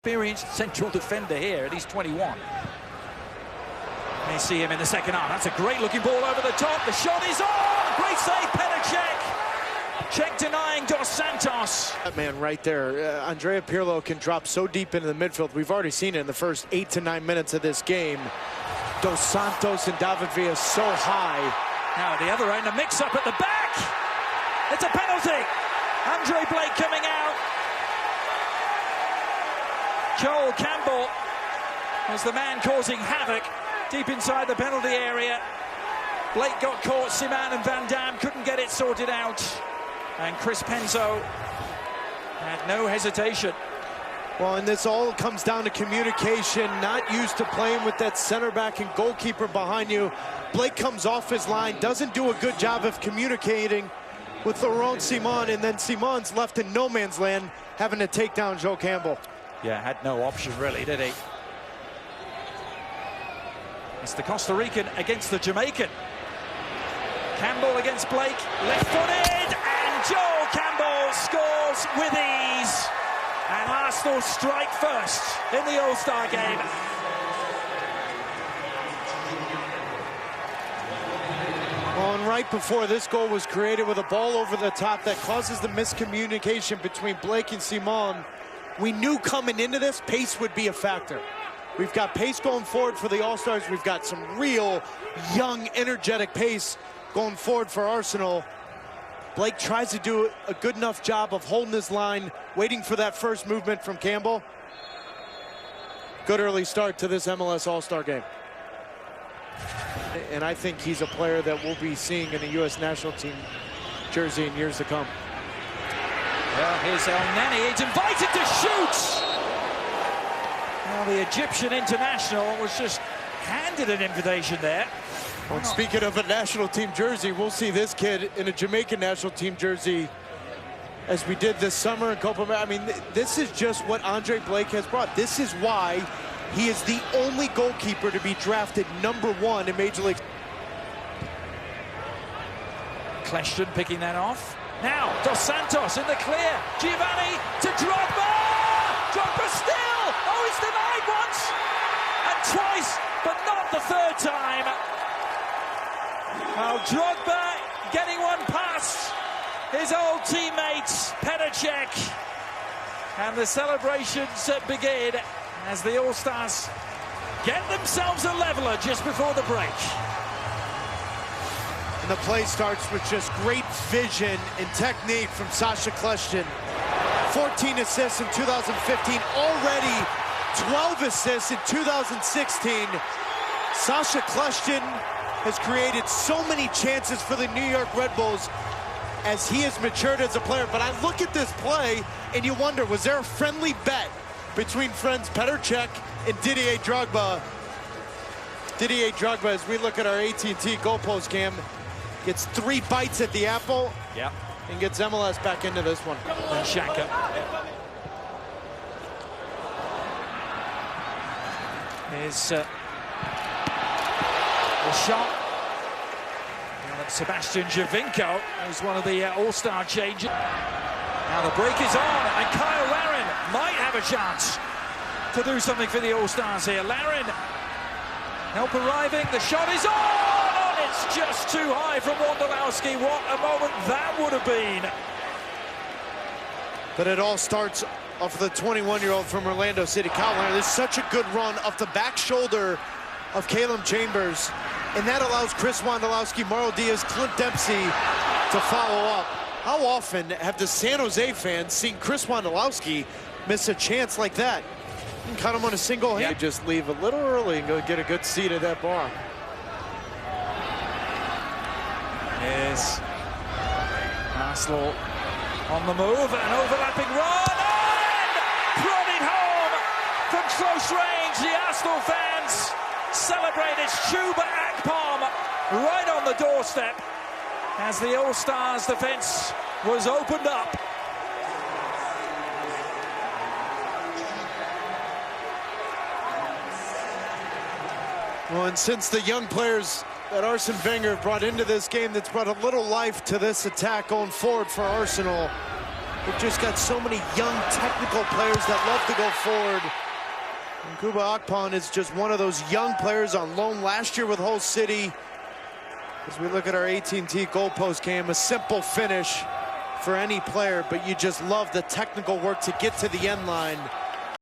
experienced central defender here, and he's 21. May see him in the second half. That's a great-looking ball over the top. The shot is on! Great save, Petr Cech denying Dos Santos. That man right there, Andrea Pirlo can drop so deep into the midfield. We've already seen it in the first 8 to 9 minutes of this game. Dos Santos and David Villa so high. Now at the other end, a mix-up at the back. It's a penalty. Andre Blake coming out. Joel Campbell was the man causing havoc deep inside the penalty area. Blake got caught. Siman and Van Dam couldn't get it sorted out. And Chris Penzo had no hesitation. Well, and this all comes down to communication, not used to playing with that center back and goalkeeper behind you. Blake comes off his line, doesn't do a good job of communicating with Laurent Simon, and then Simon's left in no man's land, having to take down Joel Campbell. Yeah, had no option really, did he? It's the Costa Rican against the Jamaican. Campbell against Blake, left-footed, and Joel Campbell scores with ease. And Arsenal strike first in the All-Star game. Well, and right before this goal was created with a ball over the top that causes the miscommunication between Blake and Simon, we knew coming into this, pace would be a factor. We've got pace going forward for the All-Stars. We've got some real young, energetic pace going forward for Arsenal. Blake tries to do a good enough job of holding his line, waiting for that first movement from Campbell. Good early start to this MLS All-Star game. And I think he's a player that we'll be seeing in a U.S. national team jersey in years to come. Well, here's El Neni. He's invited to shoot. Well, the Egyptian international was just handed an invitation there. Well, speaking of a national team jersey, we'll see this kid in a Jamaican national team jersey as we did this summer in Copa America. I mean, this is just what Andre Blake has brought. This is why he is the only goalkeeper to be drafted #1 in Major League. Kleshton picking that off. Now, Dos Santos in the clear. Giovanni to Drogba. Drogba still. Oh, he's denied once and twice, but not the third time. Well, Drogba getting one past his old teammate, Petr Cech. And the celebrations begin as the All-Stars get themselves a leveler just before the break. And the play starts with just great vision and technique from Sacha Kleshton. 14 assists in 2015, already 12 assists in 2016. Sacha Kleshton has created so many chances for the New York Red Bulls as he has matured as a player. But I look at this play and you wonder, was there a friendly bet between friends Petr Cech and Didier Drogba? Didier Drogba, as we look at our AT&T goalpost cam, gets 3 bites at the apple. Yep. And gets MLS back into this one. And Xhaka. Here's the shot. Sebastian Giovinco is one of the All-Star changes. Now the break is on, and Kyle Larin might have a chance to do something for the All-Stars here. Larin, help arriving, the shot is on! And it's just too high from Wondolowski. What a moment that would have been. But it all starts off the 21-year-old from Orlando City. Kyle Larin, there's such a good run off the back shoulder of Caleb Chambers. And that allows Chris Wondolowski, Mauro Diaz, Clint Dempsey to follow up. How often have the San Jose fans seen Chris Wondolowski miss a chance like that? And cut him on a single hand. Just leave a little early and go get a good seat at that bar. Here's Arsenal on the move, an overlapping run, and prodded home from close range. The Arsenal fans celebrate its Chuba Akpom right on the doorstep as the All-Stars defense was opened up. Well, and since the young players that Arsene Wenger brought into this game, that's brought a little life to this attack going forward for Arsenal. We've just got so many young technical players that love to go forward. And Kuba Akpan is just one of those young players on loan last year with Hull City. As we look at our AT&T goalpost cam, a simple finish for any player, but you just love the technical work to get to the end line.